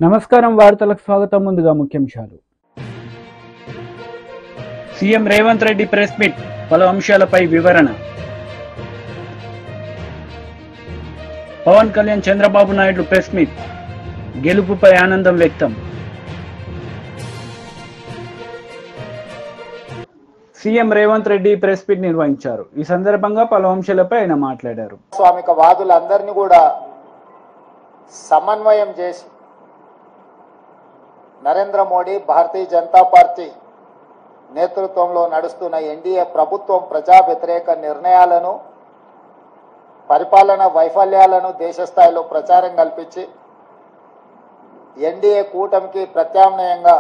నమస్కారం వార్తలకు స్వాగతం. ముందుగా ముఖ్యాంశాలు. CM Revanth Reddy press meet, పలు అంశాలపై వివరణ. పవన్ కళ్యాణ్ చంద్రబాబు నాయుడు ప్రెస్ మీట్, గెలుపుపై ఆనందం వ్యక్తం. CM Revanth Reddy press meet నిర్వహించారు. ఈ సందర్భంగా పలు అంశాలపై ఆయన మాట్లాడారు. స్వామిక వాదులందరినీ కూడా సమన్వయం చేసి నరేంద్ర మోడీ భారతీయ జనతా పార్టీ నేతృత్వంలో నడుస్తున్న ఎన్డీఏ ప్రభుత్వం ప్రజా వ్యతిరేక నిర్ణయాలను, పరిపాలన వైఫల్యాలను దేశ స్థాయిలో ప్రచారం కల్పించి ఎన్డీఏ కూటమికి ప్రత్యామ్నాయంగా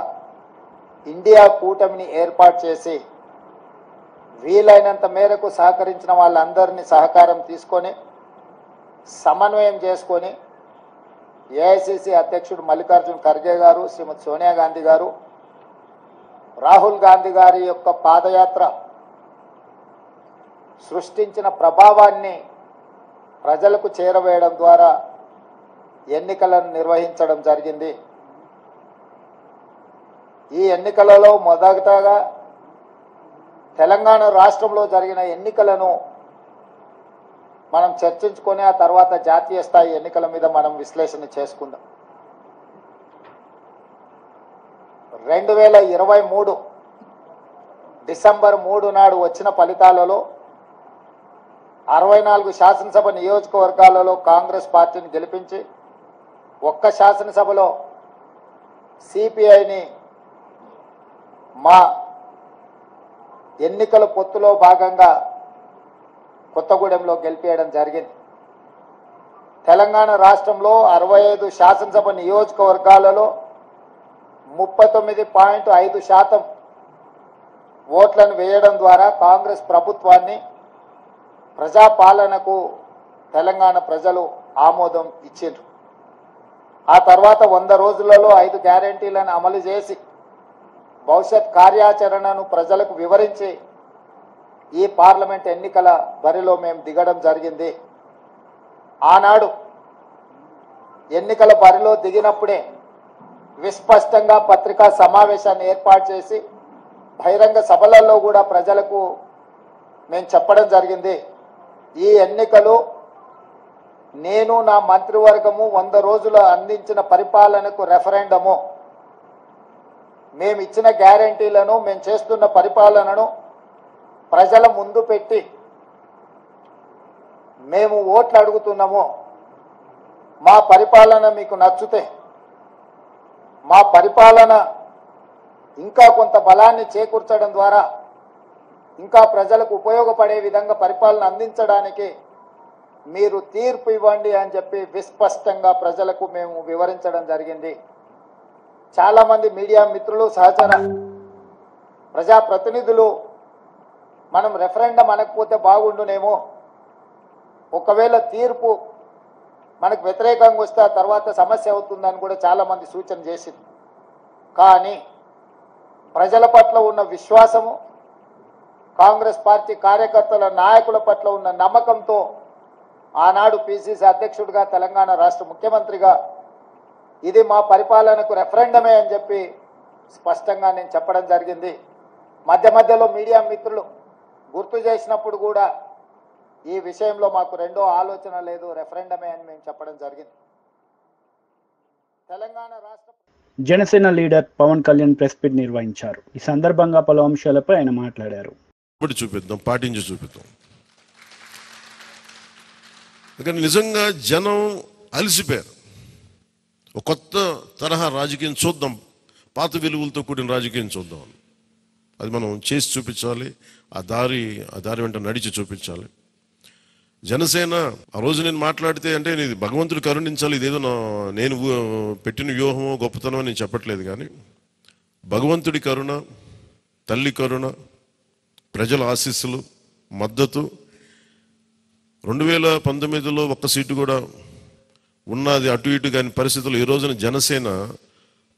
ఇండియా కూటమిని ఏర్పాటు చేసి వీలైనంత మేరకు సహకరించిన వాళ్ళందరినీ సహకారం తీసుకొని సమన్వయం చేసుకొని ఏఐసిసి అధ్యక్షుడు మల్లికార్జున్ ఖర్గే గారు, శ్రీమతి సోనియా గాంధీ గారు, రాహుల్ గాంధీ గారి యొక్క పాదయాత్ర సృష్టించిన ప్రభావాన్ని ప్రజలకు చేరవేయడం ద్వారా ఎన్నికలను నిర్వహించడం జరిగింది. ఈ ఎన్నికలలో మొదటగా తెలంగాణ రాష్ట్రంలో జరిగిన ఎన్నికలను మనం చర్చించుకొని ఆ తర్వాత జాతీయ స్థాయి ఎన్నికల మీద మనం విశ్లేషణ చేసుకుందాం. 2023 డిసెంబర్ 3 నాడు వచ్చిన ఫలితాలలో 64 శాసనసభ నియోజకవర్గాలలో కాంగ్రెస్ పార్టీని గెలిపించి ఒక్క శాసనసభలో సిపిఐని మా ఎన్నికల పొత్తులో భాగంగా కొత్తగూడెంలో గెలిపేయడం జరిగింది. తెలంగాణ రాష్ట్రంలో 65 శాసనసభ నియోజకవర్గాలలో 39.5% ఓట్లను వేయడం ద్వారా కాంగ్రెస్ ప్రభుత్వాన్ని, ప్రజాపాలనకు తెలంగాణ ప్రజలు ఆమోదం ఇచ్చారు. ఆ తర్వాత 100 రోజులలో 5 గ్యారెంటీలను అమలు చేసి భవిష్యత్ కార్యాచరణను ప్రజలకు వివరించి ఈ పార్లమెంట్ ఎన్నికల బరిలో మేము దిగడం జరిగింది. ఆనాడు ఎన్నికల బరిలో దిగినప్పుడే విస్పష్టంగా పత్రికా సమావేశాన్ని ఏర్పాటు చేసి బహిరంగ సభలలో కూడా ప్రజలకు మేము చెప్పడం జరిగింది. ఈ ఎన్నికలు నేను, నా మంత్రివర్గము 100 రోజులు అందించిన పరిపాలనకు రెఫరెండము. మేము ఇచ్చిన గ్యారెంటీలను, మేము చేస్తున్న పరిపాలనను ప్రజల ముందు పెట్టి మేము ఓట్లు అడుగుతున్నాము. మా పరిపాలన మీకు నచ్చితే, మా పరిపాలన ఇంకా కొంత బలాన్ని చేకూర్చడం ద్వారా ఇంకా ప్రజలకు ఉపయోగపడే విధంగా పరిపాలన అందించడానికి మీరు తీర్పు ఇవ్వండి అని చెప్పి విస్పష్టంగా ప్రజలకు మేము వివరించడం జరిగింది. చాలామంది మీడియా మిత్రులు, సహచర ప్రజాప్రతినిధులు మనం రెఫరెండం అనకపోతే బాగుండునేమో, ఒకవేళ తీర్పు మనకు వ్యతిరేకంగా వస్తే ఆ తర్వాత సమస్య అవుతుందని కూడా చాలామంది సూచన చేసింది. కానీ ప్రజల పట్ల ఉన్న విశ్వాసము, కాంగ్రెస్ పార్టీ కార్యకర్తల, నాయకుల పట్ల ఉన్న నమ్మకంతో ఆనాడు పిసిసి అధ్యక్షుడిగా, తెలంగాణ రాష్ట్ర ముఖ్యమంత్రిగా ఇది మా పరిపాలనకు రెఫరెండమే అని చెప్పి స్పష్టంగా నేను చెప్పడం జరిగింది. మధ్య మధ్యలో మీడియా మిత్రులు గుర్తు చేసినప్పుడు కూడా ఈ విషయంలో మాకు రెండో ఆలోచన లేదు, రెఫరెండమే అని మేము చెప్పడం జరిగింది. తెలంగాణ రాష్ట్ర Janasena leader Pawan Kalyan press meet నిర్వహించారు. ఈ సందర్భంగా పలు అంశాలపై ఆయన మాట్లాడారు. చూపిద్దాం, పాటించి చూపిద్దాం. ఎందుకంటే నిజంగా జనం అలసిపోయారు. ఒక కొత్త తరహా రాజకీయం చూద్దాం, పాత విలువలతో కూడిన రాజకీయం చూద్దాం. అది మనం చేసి చూపించాలి. ఆ దారి వెంట నడిచి చూపించాలి. జనసేన ఆ రోజు నేను మాట్లాడితే అంటే ఇది భగవంతుడు కరుణించాలి, ఇదేదో నేను పెట్టిన వ్యూహమో గొప్పతనమో నేను చెప్పట్లేదు. కానీ భగవంతుడి కరుణ, తల్లి కరుణ, ప్రజల ఆశీస్సులు, మద్దతు 2019లో ఒక్క సీటు కూడా ఉన్నది అటు ఇటు కాని పరిస్థితుల్లో ఈ రోజున జనసేన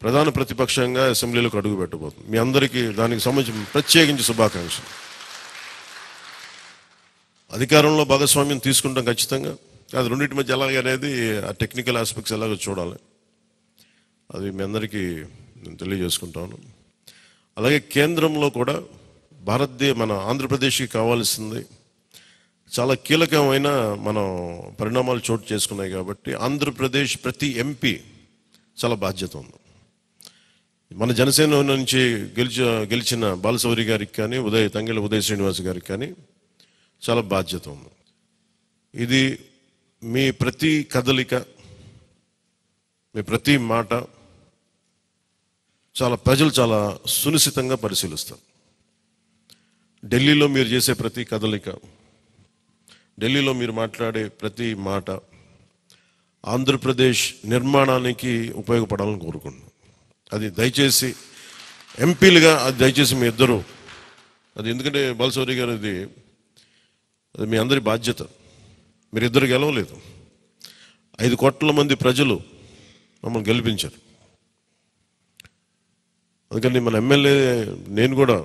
ప్రధాన ప్రతిపక్షంగా అసెంబ్లీలోకి అడుగు పెట్టబోతుంది. మీ అందరికీ దానికి సంబంధించి ప్రత్యేకించి శుభాకాంక్షలు. అధికారంలో భాగస్వామ్యం తీసుకుంటాం ఖచ్చితంగా. అది రెండింటి మధ్య ఎలాగనేది ఆ టెక్నికల్ ఆస్పెక్ట్స్ ఎలాగో చూడాలి. అది మీ అందరికీ నేను తెలియజేసుకుంటాను. అలాగే కేంద్రంలో కూడా మన ఆంధ్రప్రదేశ్కి కావాల్సింది చాలా కీలకమైన మనం పరిణామాలు చోటు చేసుకున్నాయి కాబట్టి ఆంధ్రప్రదేశ్ ప్రతి ఎంపీ చాలా బాధ్యత ఉంది. మన జనసేన నుంచి గెలిచిన బాలశౌరి గారికి కానీ తంగెళ్ళ ఉదయ్ శ్రీనివాస్ గారికి కానీ చాలా బాధ్యత ఉంది. ఇది మీ ప్రతి కదలిక, మీ ప్రతి మాట ప్రజలు చాలా సునిశ్చితంగా పరిశీలిస్తారు. ఢిల్లీలో మీరు చేసే ప్రతి కదలిక, ఢిల్లీలో మీరు మాట్లాడే ప్రతి మాట ఆంధ్రప్రదేశ్ నిర్మాణానికి ఉపయోగపడాలని కోరుకుంటున్నాను. అది దయచేసి ఎంపీలుగా దయచేసి మీ ఇద్దరు ఎందుకంటే బాలశౌరి గారు అది మీ అందరి బాధ్యత. మీరిద్దరు గెలవలేదు, 5 కోట్ల మంది ప్రజలు మమ్మల్ని గెలిపించారు. అందుకని మన ఎమ్మెల్యే నేను కూడా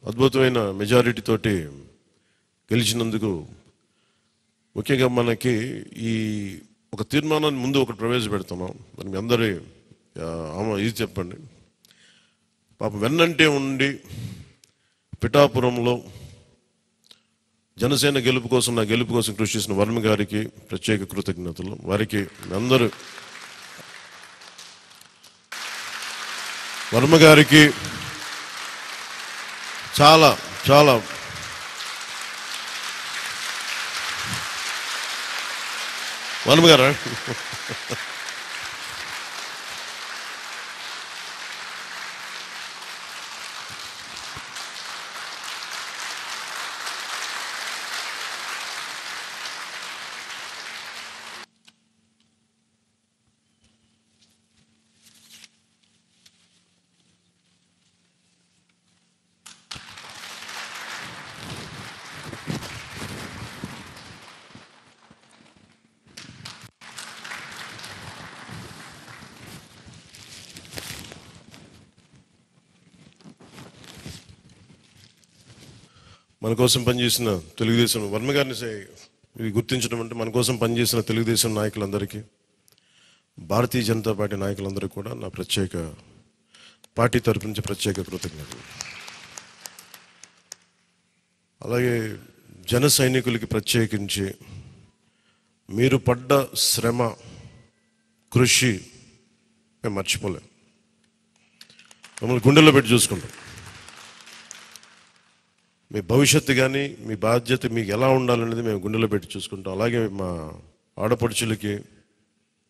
అద్భుతమైన మెజారిటీ తోటి గెలిచినందుకు ముఖ్యంగా మనకి ఈ ఒక తీర్మానాన్ని ముందు ఒకటి ప్రవేశపెడుతున్నాం. మరి మీ అందరి ఇది చెప్పండి. పాపం వెన్నంటే ఉండి పిఠాపురంలో జనసేన గెలుపు కోసం, నా గెలుపు కోసం కృషి చేసిన వర్మ గారికి ప్రత్యేక కృతజ్ఞతలు. వారికి అందరూ వర్మ గారికి చాలా చాలా వర్మ గారా మన కోసం పనిచేసిన తెలుగుదేశం వర్మ గారిని ఇది గుర్తించడం అంటే మన కోసం పనిచేసిన తెలుగుదేశం నాయకులందరికీ, భారతీయ జనతా పార్టీ నాయకులందరికీ కూడా నా పార్టీ తరపు నుంచి ప్రత్యేక కృతజ్ఞతలు. అలాగే జన సైనికులకి ప్రత్యేకించి మీరు పడ్డ శ్రమ, కృషి మేము మర్చిపోలేం. మమ్మల్ని గుండెల్లో పెట్టి చూసుకుంటాం. మీ భవిష్యత్తు కానీ మీ బాధ్యత మీకు ఎలా ఉండాలనేది మేము గుండెలో పెట్టి చూసుకుంటాం. అలాగే మా ఆడపడుచులకి,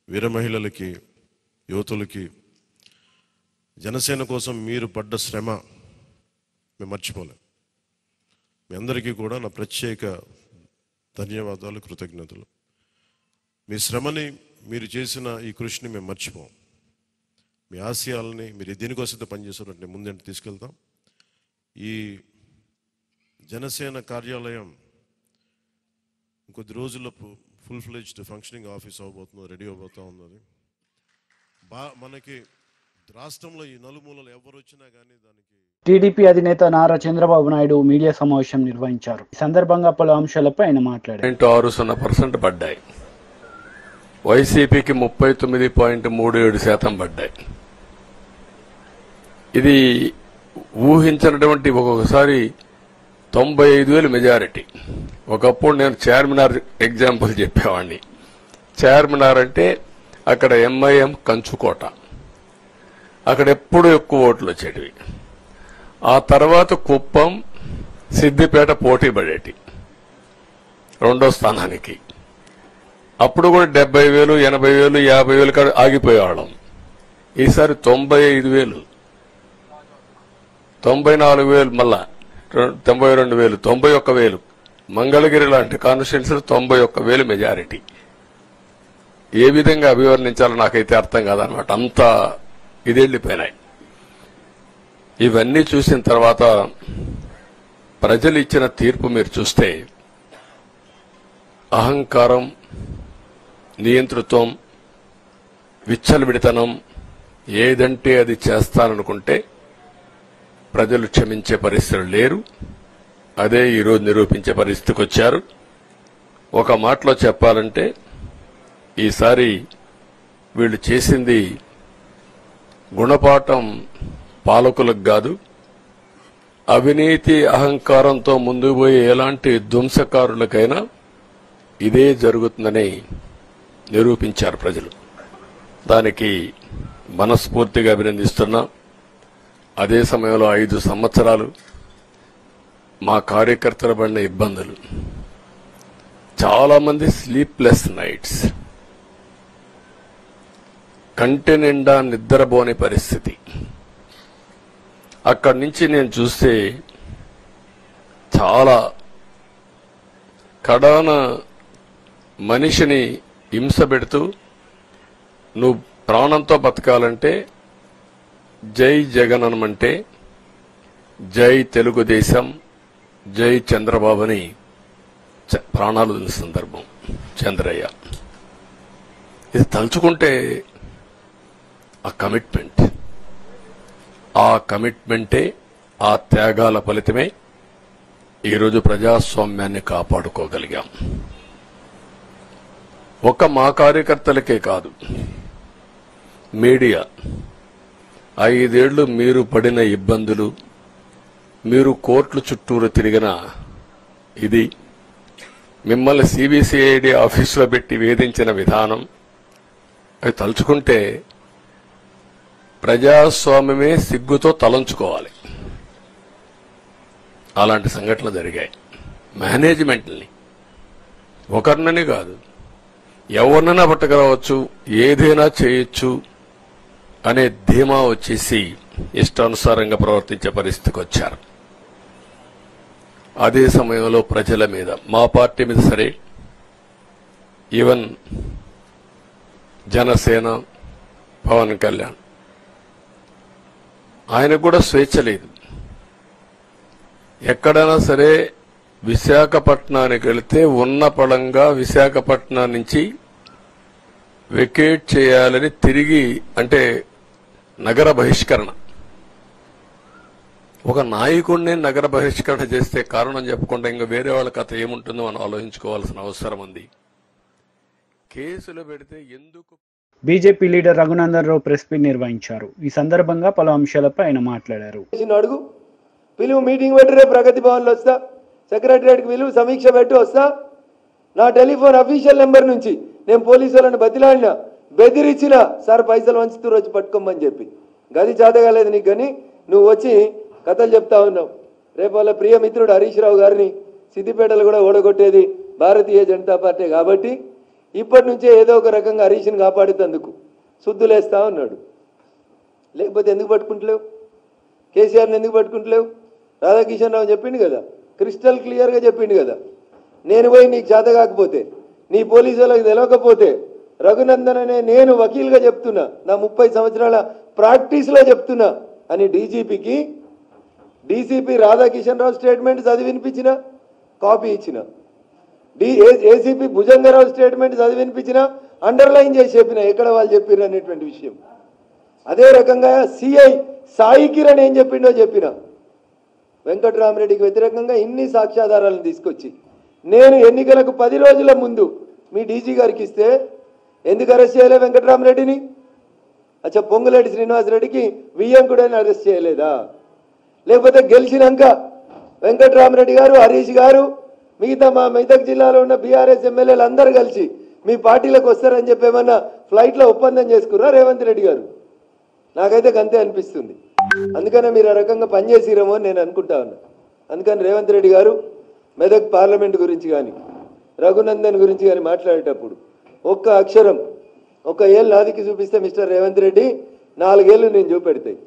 వీర మహిళలకి, యువతులకి జనసేన కోసం మీరు పడ్డ శ్రమ మేము మర్చిపోలేం. మీ అందరికీ కూడా నా ప్రత్యేక ధన్యవాదాలు, కృతజ్ఞతలు. మీ శ్రమని, మీరు చేసిన ఈ కృషిని మేము మర్చిపోం. మీ ఆశయాలని మీరు దేనికోసం పనిచేస్తున్నట్టు ముందంటే తీసుకెళ్తాం. ఈ జనసేన కార్యాలయం ఇంకొద్ది రోజుల్లో ఫుల్ ఫ్లెడ్జ్డ్ ఫంక్షనింగ్ ఆఫీస్ అవబోతుంది, రెడీ అవబోతూ ఉన్నది. మనకి రాష్ట్రంలో ఈ నలుమూలలు ఎవరు వచ్చినా కానీ దానికి టీడీపీ అధినేత నారా చంద్రబాబు నాయుడు మీడియా సమావేశం నిర్వహించారు. ఈ సందర్భంగా పలు అంశాలపై ఆయన మాట్లాడారు. 6% పడ్డాయి, వైసీపీకి 39.37% పడ్డాయి. ఇది ఊహించినటువంటి ఒక్కొక్కసారి 95,000 మెజారిటీ. ఒకప్పుడు నేను చార్మినార్ ఎగ్జాంపుల్ చెప్పేవాడిని. చార్మినార్ అంటే అక్కడ ఎంఐఎం కంచుకోట, అక్కడ ఎప్పుడు ఎక్కువ ఓట్లు వచ్చేటివి. ఆ తర్వాత కుప్పం, సిద్దిపేట పోటీ పడేటి 2వ స్థానానికి. అప్పుడు కూడా 70,000, 80,000, 50,000 ఆగిపోయేవాళ్ళం. ఈసారి 95,000, 94,000, మళ్ళా 92,000, 91,000. మంగళగిరి లాంటి కాన్స్టిట్యున్సీలు 91,000 మెజారిటీ. ఏ విధంగా అభివర్ణించాలో నాకైతే అర్థం కాదనమాట. అంతా ఇదెళ్లిపోయినాయి. ఇవన్నీ చూసిన తర్వాత ప్రజలు ఇచ్చిన తీర్పు మీరు చూస్తే అహంకారం, నియంతృత్వం, విచ్చలవిడితనం, ఏదంటే అది చేస్తాననుకుంటే ప్రజలు క్షమించే పరిస్థితులు లేరు. అదే ఈరోజు నిరూపించే పరిస్థితికి వచ్చారు. ఒక మాటలో చెప్పాలంటే ఈసారి వీళ్ళు చేసింది గుణపాఠం పాలకులకు కాదు, అవినీతి అహంకారంతో ముందుకు పోయే ఎలాంటి ధ్వంసకారులకైనా ఇదే జరుగుతుందని నిరూపించారు ప్రజలు. దానికి మనస్ఫూర్తిగా అభినందిస్తున్నా. అదే సమయంలో 5 సంవత్సరాలు మా కార్యకర్తల పడిన ఇబ్బందులు, చాలా మంది స్లీప్లెస్ నైట్స్, కంటి నిండా నిద్రపోని పరిస్థితి. అక్కడి నుంచి నేను చూస్తే చాలా కడాన మనిషిని హింస పెడుతూ, నువ్వు ప్రాణంతో బతకాలంటే జై జగన్ అనమంటే జై తెలుగుదేశం, జై చంద్రబాబుని ప్రాణాలు వదిలిన సందర్భం చంద్రయ్య. ఇది తలుచుకుంటే ఆ కమిట్మెంటే, ఆ త్యాగాల ఫలితమే ఈరోజు ప్రజాస్వామ్యాన్ని కాపాడుకోగలిగాం. ఒక మా కార్యకర్తలకే కాదు, మీడియా 5 ఏళ్లు మీరు పడిన ఇబ్బందులు, మీరు కోర్టుల చుట్టూరు తిరిగిన ఇది, మిమ్మల్ని సిబిసిఐడి ఆఫీసులో పెట్టి వేధించిన విధానం, అవి తలుచుకుంటే ప్రజాస్వామ్యమే సిగ్గుతో తలంచుకోవాలి. అలాంటి సంఘటనలు జరిగాయి. మేనేజ్మెంట్ని ఒకరినని కాదు, ఎవరినైనా పట్టుకురావచ్చు, ఏదైనా చేయొచ్చు అనే ధీమా వచ్చేసి ఇష్టానుసారంగా ప్రవర్తించే పరిస్థితికి వచ్చారు. అదే సమయంలో ప్రజల మీద, మా పార్టీ మీద సరే, ఈవెన్ జనసేన పవన్ కళ్యాణ్, ఆయనకు కూడా స్వేచ్ఛ లేదు. ఎక్కడైనా సరే విశాఖపట్నానికి వెళితే ఉన్న పళంగా విశాఖపట్నం నుంచి వెకేట్ చేయాలని తిరిగి, అంటే నగర బహిష్కరణ. ఒక నాయకుడిని నగర బహిష్కరణ చేస్తే కారణం చెప్పకుండా ఇంకా వేరే వాళ్ళ కథ ఏముంటుందో మనం ఆలోచించుకోవాల్సిన అవసరం ఉంది. కేసులు పెడితే ఎందుకు? BJP leader Raghunandan Rao press meet నిర్వహించారు. ఈ సందర్భంగా పలు అంశాలపై ఆయన మాట్లాడారు. అడుగు పిలువు, మీటింగ్ పెట్టి రేపు ప్రగతి భవన్లో వస్తా, సెక్రటరియట్కి పిలువు, సమీక్ష పెట్టి వస్తా. నా టెలిఫోన్ అఫీషియల్ నెంబర్ నుంచి నేను పోలీసు వాళ్ళని బతిలాడినా, బెదిరించిన, సార్ పైసలు వంచుతూరు వచ్చి పట్టుకోమని చెప్పి. గది చేతగాలేదు నీకు, కానీ నువ్వు వచ్చి కథలు చెప్తా ఉన్నావు. రేపు వాళ్ళ ప్రియమిత్రుడు హరీష్ రావు గారిని సిద్దిపేటలో కూడా ఓడగొట్టేది భారతీయ జనతా పార్టీ కాబట్టి ఇప్పటి నుంచే ఏదో ఒక రకంగా హరీష్ని కాపాడుతందుకు శుద్ధులేస్తా ఉన్నాడు. లేకపోతే ఎందుకు పట్టుకుంటలేవు? కేసీఆర్ని ఎందుకు పట్టుకుంటలేవు? రాధాకిషన్ రావు చెప్పిండు కదా, క్రిస్టల్ క్లియర్గా చెప్పిండు కదా, నేను పోయి నీకు చేత కాకపోతే, నీ పోలీసు వాళ్ళకి తెలియకపోతే, రఘునందన్ అనే నేను వకీల్గా చెప్తున్నా, నా 30 సంవత్సరాల ప్రాక్టీస్లో చెప్తున్నా అని డీసీపీ రాధాకిషన్ రావు స్టేట్మెంట్ చదివి వినిపించిన, కాపీ ఇచ్చిన, ఏసీపీ భుజంగరావు స్టేట్మెంట్ చదివి వినిపించిన, అండర్లైన్ చేసి చెప్పిన ఎక్కడ వాళ్ళు చెప్పిన అనేటువంటి విషయం. అదే రకంగా సిఐ సాయి కిరణ్ ఏం చెప్పిండో చెప్పిన. వెంకట్రామరెడ్డికి వ్యతిరేకంగా ఇన్ని సాక్ష్యాధారాలను తీసుకొచ్చి నేను ఎన్నికలకు 10 రోజుల ముందు మీ డీజీ గారికి ఇస్తే ఎందుకు అరెస్ట్ చేయలే వెంకట్రామరెడ్డిని? అచ్చా, పొంగులేటి శ్రీనివాసరెడ్డికి వియ్యంకుడని అరెస్ట్ చేయలేదా? లేకపోతే గెలిచినాక వెంకట్రామరెడ్డి గారు, హరీష్ గారు, మిగతా మా మెదక్ జిల్లాలో ఉన్న బీఆర్ఎస్ ఎమ్మెల్యేలు అందరూ కలిసి మీ పార్టీలకు వస్తారని చెప్పి ఏమన్నా ఫ్లైట్లో ఒప్పందం చేసుకున్నా రేవంత్ రెడ్డి గారు? నాకైతే అంతే అనిపిస్తుంది. అందుకనే మీరు ఆ రకంగా పనిచేసిరేమో అని నేను అనుకుంటా ఉన్నా. అందుకని రేవంత్ రెడ్డి గారు మెదక్ పార్లమెంట్ గురించి కానీ రఘునందన్ గురించి కానీ మాట్లాడేటప్పుడు ఒక్క అక్షరం, ఒక ఏళ్ళు నాదికి చూపిస్తే మిస్టర్ రేవంత్ రెడ్డి 4 ఏళ్ళు నేను చూపెడతాయి.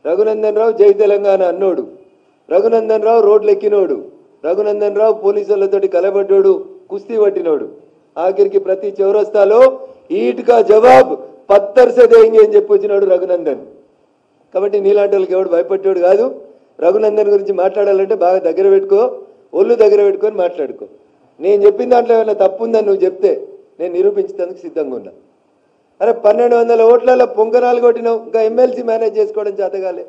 రఘునందన్ రావు జై తెలంగాణ అన్నోడు, రఘునందన్ రావు రోడ్లు ఎక్కినోడు, రఘునందన్ రావు పోలీసులతోటి కలబడ్డోడు, కుస్తీ పట్టినోడు, ఆఖరికి ప్రతి చౌరస్తాలో ఈట్కా జవాబ్ పత్తర్ సే దేంగే అని చెప్పి వచ్చినాడు రఘునందన్. కాబట్టి నీలాంటి వాళ్ళకి ఎవడు భయపడ్డాడు కాదు. రఘునందన్ గురించి మాట్లాడాలంటే బాగా దగ్గర పెట్టుకో, ఒళ్ళు దగ్గర పెట్టుకొని మాట్లాడుకో. నేను చెప్పిన దాంట్లో ఏమైనా తప్పు ఉందని నువ్వు చెప్తే నేను నిరూపించేందుకు సిద్ధంగా ఉన్నా. అరే 1200 ఓట్లలో పొంగనాలు కొట్టినావు, ఇంకా ఎమ్మెల్సీ మేనేజ్ చేసుకోవడం చేతగాలే.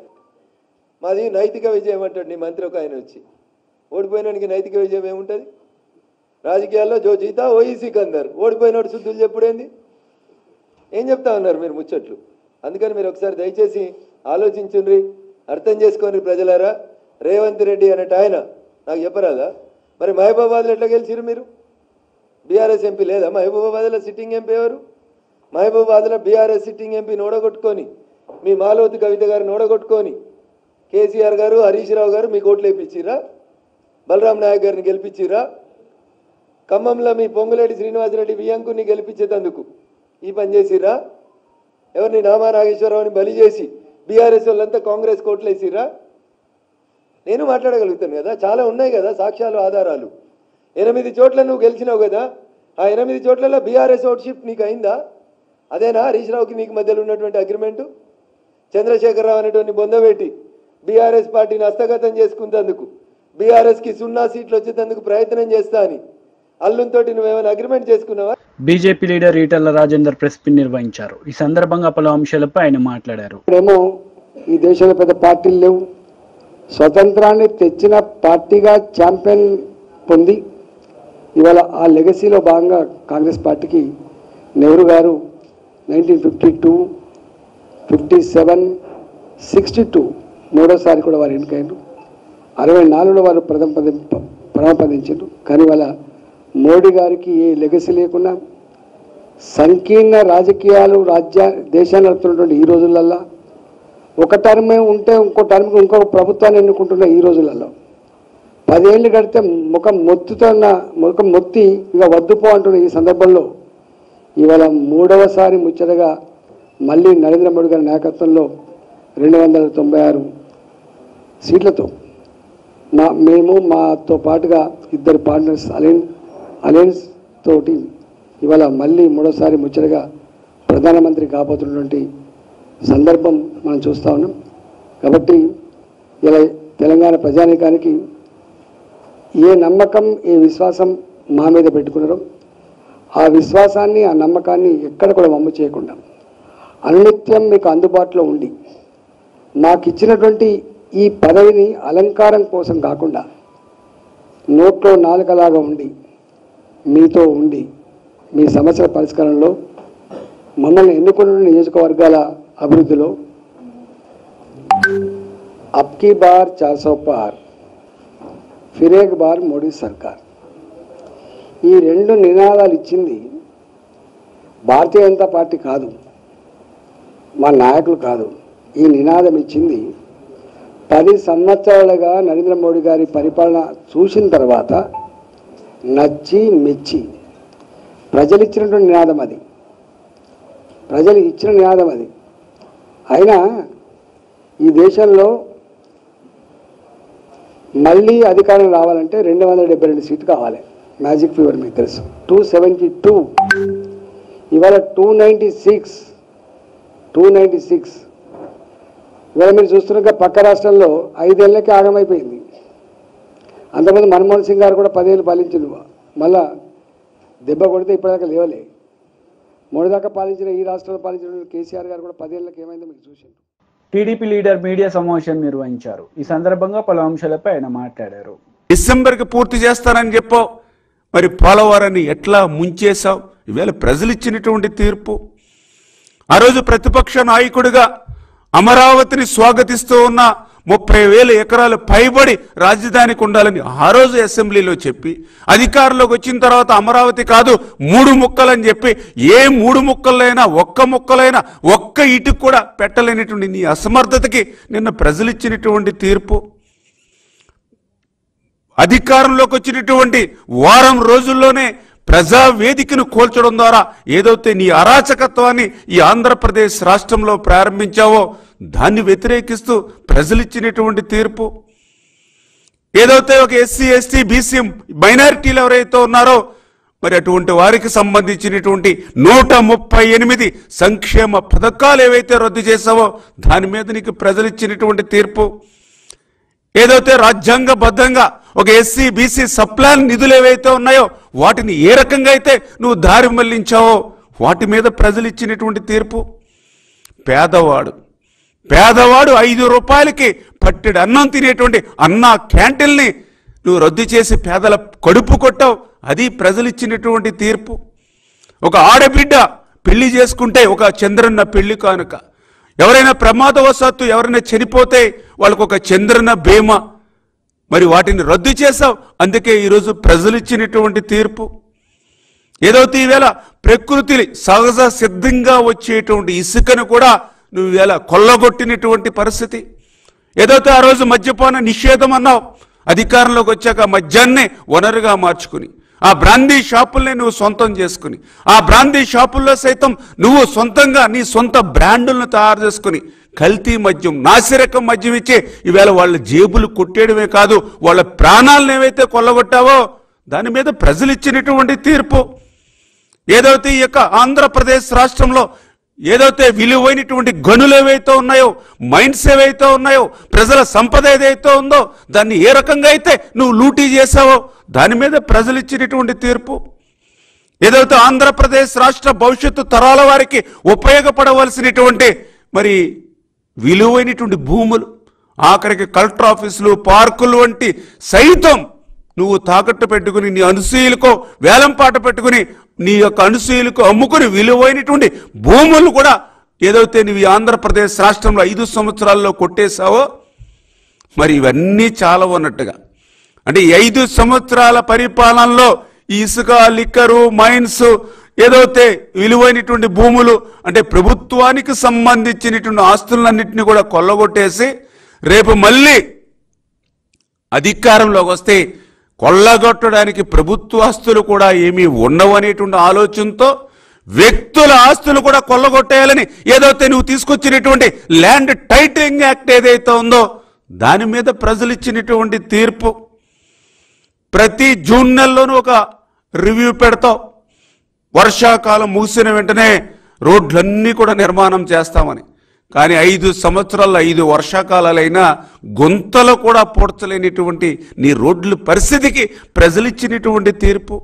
మాది నైతిక విజయం అంటాడు నీ మంత్రి ఒక ఆయన వచ్చి. ఓడిపోయినానికి నైతిక విజయం ఏముంటుంది? రాజకీయాల్లో జో జీతా ఓఈసీ కందరు, ఓడిపోయినోడు శుద్ధులు చెప్పుడేంది? ఏం చెప్తా ఉన్నారు మీరు ముచ్చట్లు? అందుకని మీరు ఒకసారి దయచేసి ఆలోచించుండ్రి, అర్థం చేసుకోండి ప్రజలారా. రేవంత్ రెడ్డి అనేట ఆయన నాకు చెప్పరాదా? మరి మహబూబాబాద్లో ఎట్లా గెలిచిరు మీరు? బీఆర్ఎస్ ఎంపీ లేదా మహబూబాబాద్లో? సిట్టింగ్ ఎంపీ ఎవరు? మహబూబాబాద్లో బీఆర్ఎస్ సిట్టింగ్ ఎంపీని ఓడగొట్టుకొని, మీ మాలవతి కవిత గారిని ఓడగొట్టుకొని కేసీఆర్ గారు, హరీష్ రావు గారు మీకు ఓట్లు వేయించిరా? బలరాం నాయక్ గారిని గెలిపించిరా? ఖమ్మంలో మీ పొంగులేటి శ్రీనివాసరెడ్డి వియంకుని గెలిపించేందుకు ఈ పని చేసిరా? ఎవరిని నామా నాగేశ్వరరావుని బలి చేసి బీఆర్ఎస్ వాళ్ళంతా కాంగ్రెస్ కోట్లు వేసిరా? నేను మాట్లాడగలుగుతాను కదా, చాలా ఉన్నాయి కదా సాక్ష్యాలు, ఆధారాలు. 8 చోట్ల నువ్వు గెలిచినావు కదా, ఆ 8 చోట్లలో బీఆర్ఎస్ ఓట్ షిఫ్ట్ నీకు అయిందా? అదేనా హరీష్ రావుకి నీకు మధ్యలో ఉన్నటువంటి అగ్రిమెంటు? చంద్రశేఖరరావు అనేటువంటి బొందబెట్టి బీఆర్ఎస్ పార్టీని హస్తగతం చేసుకున్నందుకు, బీఆర్ఎస్కి 0 సీట్లు వచ్చేందుకు ప్రయత్నం చేస్తా అని అల్లుంతోటి నువ్వేమైనా అగ్రిమెంట్ చేసుకున్నావా? BJP leader Etela Rajender press meet నిర్వహించారు. ఈ సందర్భంగా పలు అంశాలపై ఆయన మాట్లాడారు. ఇప్పుడేమో ఈ దేశంలో పెద్ద పార్టీలు లేవు, స్వతంత్రాన్ని తెచ్చిన పార్టీగా ఛాంపియన్ పొంది ఇవాళ ఆ లెగసీలో భాగంగా కాంగ్రెస్ పార్టీకి నెహ్రూ గారు 1952, 57, 62 మూడోసారి కూడా వారు ఎన్నికయ్యారు. 64లో వారు ప్రథమపదించారు. కానీ వాళ్ళ మోడీ గారికి ఏ లెగసీ లేకుండా సంకీర్ణ రాజకీయాలు దేశాన్ని నడుపుతున్నటువంటి ఈ రోజులల్లో, ఒక టర్మే ఉంటే ఇంకొక ప్రభుత్వాన్ని ఎన్నుకుంటున్న ఈ రోజులలో 10 ఏళ్ళు గడితే ముఖం మొత్తి ఇక వద్దుపో అంటున్న ఈ సందర్భంలో ఇవాళ 3వసారి ముచ్చటగా మళ్ళీ నరేంద్ర మోడీ గారి నాయకత్వంలో 296 సీట్లతో మేము మాతో పాటుగా 2 పార్ట్నర్స్ అలయన్స్ తోటి ఇవాళ మళ్ళీ 3వసారి ముచ్చటగా ప్రధానమంత్రి కాబోతున్నటువంటి సందర్భం మనం చూస్తూ ఉన్నాం. కాబట్టి ఇలా తెలంగాణ ప్రజానీకానికి ఏ నమ్మకం, ఏ విశ్వాసం మా మీద పెట్టుకున్నారో ఆ విశ్వాసాన్ని, ఆ నమ్మకాన్ని ఎక్కడ కూడా వమ్ము చేయకుండా అనునిత్యం మీకు అందుబాటులో ఉండి మాకు ఇచ్చినటువంటి ఈ పదవిని అలంకారం కోసం కాకుండా నోట్లో నాలుకలాగా ఉండి మీతో ఉండి మీ సమస్యల పరిష్కారంలో మమ్మల్ని ఎన్నుకున్న నియోజకవర్గాల అభివృద్ధిలో అబ్కీ బార్ 400 పార్, ఫిర్ ఏక్ బార్ మోడీ సర్కార్, ఈ 2 నినాదాలు ఇచ్చింది భారతీయ జనతా పార్టీ కాదు, మా నాయకులు కాదు. ఈ నినాదం ఇచ్చింది 10 సంవత్సరాలుగా నరేంద్ర మోడీ గారి పరిపాలన చూసిన తర్వాత నచ్చి మెచ్చి ప్రజలు ఇచ్చినటువంటి నినాదం అది, ప్రజలు ఇచ్చిన నినాదం అది. అయినా ఈ దేశంలో మళ్ళీ అధికారం రావాలంటే 272 సీట్లు కావాలి. మ్యాజిక్ ఫీవర్ మీకు తెలుసు. 272, ఇవాళ 296. ఇవాళ మీరు చూస్తున్నగా పక్క రాష్ట్రంలో 5 ఏళ్ళకి ఆగమైపోయింది. అంతకుముందు మన్మోహన్ సింగ్ గారు కూడా 10 ఏళ్ళు పాలించిండు, మళ్ళా దెబ్బ కొడితే ఇప్పటిదాకా లేవలే. మొదటిదాకా పాలించిన ఈ రాష్ట్రంలో పాలించిన కేసీఆర్ గారు కూడా 10 ఏళ్ళకి ఏమైందో మీకు చూసిండు. టీడీపీ లీడర్ మీడియా సమావేశం నిర్వహించారు. ఈ సందర్భంగా పలు అంశాలపై ఆయన మాట్లాడారు. డిసెంబర్కి పూర్తి చేస్తానని చెప్పావు, మరి పోలవరాన్ని ఎట్లా ముంచేశావు? ఈవేళ ప్రజలు ఇచ్చినటువంటి తీర్పు. ఆ రోజు ప్రతిపక్ష నాయకుడిగా అమరావతిని స్వాగతిస్తూ ఉన్న 30,000 ఎకరాలు పైబడి రాజధానికి ఉండాలని ఆ రోజు అసెంబ్లీలో చెప్పి, అధికారంలోకి వచ్చిన తర్వాత అమరావతి కాదు 3 ముక్కలని చెప్పి, ఏ 3 ముక్కలైనా ఒక్క ఇటుకు కూడా పెట్టలేనటువంటి నీ అసమర్థతకి నిన్న ప్రజలు ఇచ్చినటువంటి తీర్పు. అధికారంలోకి వచ్చినటువంటి వారం రోజుల్లోనే ప్రజావేదికను కోల్చడం ద్వారా ఏదైతే నీ అరాచకత్వాన్ని ఈ ఆంధ్రప్రదేశ్ రాష్ట్రంలో ప్రారంభించావో దాన్ని వ్యతిరేకిస్తూ ప్రజలిచ్చినటువంటి తీర్పు. ఏదైతే ఒక ఎస్సీ, ఎస్టీ, బీసీ మైనారిటీలు ఎవరైతే ఉన్నారో మరి అటువంటి వారికి సంబంధించినటువంటి 138 సంక్షేమ పథకాలు ఏవైతే రద్దు చేశావో దాని మీద నీకు ప్రజలిచ్చినటువంటి తీర్పు. ఏదైతే రాజ్యాంగబద్ధంగా ఒక ఎస్సీ, బీసీ సప్లాన్ నిధులు ఏవైతే ఉన్నాయో వాటిని ఏ రకంగా అయితే నువ్వు దారి మళ్లించావో వాటి మీద ప్రజలు ఇచ్చినటువంటి తీర్పు. పేదవాడు 5 రూపాయలకి పట్టెడు అన్నం తినేటువంటి అన్నా క్యాంటీన్ని నువ్వు రద్దు చేసి పేదల కడుపు కొట్టావు. అది ప్రజలు ఇచ్చినటువంటి తీర్పు. ఒక ఆడబిడ్డ పెళ్లి చేసుకుంటే ఒక చంద్రన్న పెళ్లి కానుక, ఎవరైనా ప్రమాదవశాత్తు ఎవరైనా చనిపోతే వాళ్ళకు ఒక చంద్రన బీమా, మరి వాటిని రద్దు చేశావు. అందుకే ఈరోజు ప్రజలు ఇచ్చినటువంటి తీర్పు. ఏదైతే ఈవేళ ప్రకృతి సహజ సిద్ధంగా వచ్చేటువంటి ఇసుకను కూడా నువ్వు ఈవేళ కొల్లగొట్టినటువంటి పరిస్థితి. ఏదైతే ఆ రోజు మద్యపాన నిషేధం అన్నావు, అధికారంలోకి వచ్చాక మద్యాన్నే వనరుగా మార్చుకుని ఆ బ్రాందీ షాపుల్ని నువ్వు సొంతం చేసుకుని ఆ బ్రాందీ షాపుల్లో సైతం నువ్వు సొంతంగా నీ సొంత బ్రాండులను తయారు చేసుకుని కల్తీ మద్యం, నాసిరకం మద్యం ఇచ్చే ఈవేళ వాళ్ళ జేబులు కొట్టేయడమే కాదు, వాళ్ళ ప్రాణాలను ఏవైతే కొల్లగొట్టావో దాని మీద ప్రజలు ఇచ్చినటువంటి తీర్పు. ఏదైతే ఈ యొక్క ఆంధ్రప్రదేశ్ రాష్ట్రంలో ఏదైతే విలువైనటువంటి గనులు ఏవైతే ఉన్నాయో, మైండ్స్ ఏవైతే ఉన్నాయో, ప్రజల సంపద ఏదైతే ఉందో దాన్ని ఏ రకంగా అయితే నువ్వు లూటీ చేసావో దాని మీద ప్రజలు ఇచ్చినటువంటి తీర్పు. ఏదైతే ఆంధ్రప్రదేశ్ రాష్ట్ర భవిష్యత్తు తరాల వారికి ఉపయోగపడవలసినటువంటి మరి విలువైనటువంటి భూములు, ఆఖరికి కలెక్టర్ ఆఫీసులు, పార్కులు వంటి సైతం నువ్వు తాకట్టు పెట్టుకుని నీ అనసూయులకో వేలంపాట పెట్టుకుని నీ యొక్క అనసూయులకు అమ్ముకుని విలువైనటువంటి భూములు కూడా ఏదైతే నువ్వు ఆంధ్రప్రదేశ్ రాష్ట్రంలో 5 సంవత్సరాల్లో కొట్టేశావో మరి ఇవన్నీ చాలా ఉన్నట్టుగా. అంటే 5 సంవత్సరాల పరిపాలనలో ఈ ఇసుక, లిక్కరు, మైన్స్, ఏదైతే విలువైనటువంటి భూములు అంటే ప్రభుత్వానికి సంబంధించినటువంటి ఆస్తులన్నింటినీ కూడా కొల్లగొట్టేసి రేపు మళ్ళీ అధికారంలోకి వస్తే కొల్లగొట్టడానికి ప్రభుత్వ ఆస్తులు కూడా ఏమీ ఉండవు అనేటువంటి ఆలోచనతో వ్యక్తుల ఆస్తులు కూడా కొల్లగొట్టేయాలని ఏదైతే నువ్వు తీసుకొచ్చినటువంటి ల్యాండ్ టైటిలింగ్ యాక్ట్ ఏదైతే ఉందో దాని మీద ప్రజలు ఇచ్చినటువంటి తీర్పు. ప్రతి జూన్ నెలలోనూ ఒక రివ్యూ పెడతావు. వర్షాకాలం ముగిసిన వెంటనే రోడ్లన్నీ కూడా నిర్మాణం చేస్తామని. కానీ 5 సంవత్సరాల్లో 5 వర్షాకాలాలైనా గుంతలు కూడా పూడ్చలేనిటువంటి నీ రోడ్ల పరిస్థితికి ప్రజలు ఇచ్చినటువంటి తీర్పు.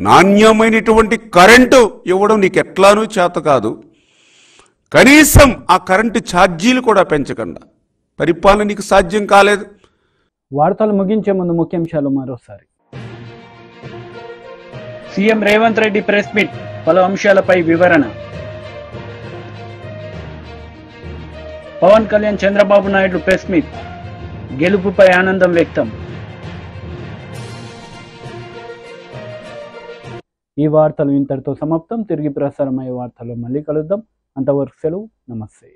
నాణ్యమైనటువంటి కరెంటు ఇవ్వడం నీకు ఎట్లానూ చేత కాదు. కనీసం ఆ కరెంటు ఛార్జీలు కూడా పెంచకుండా పరిపాలన నీకు సాధ్యం కాలేదు. వార్తలు ముగించే ముందు ముఖ్యాంశాలు మరోసారి. CM Revanth Reddy press meet, పలు అంశాలపై వివరణ. పవన్ కళ్యాణ్ చంద్రబాబు నాయుడు ప్రెస్ మీట్, గెలుపుపై ఆనందం వ్యక్తం. ఈ వార్తలు ఇంతటితో సమాప్తం. తిరిగి ప్రసారమయ్యే వార్తల్లో మళ్ళీ కలుద్దాం. అంతవరకు సెలవు. నమస్తే.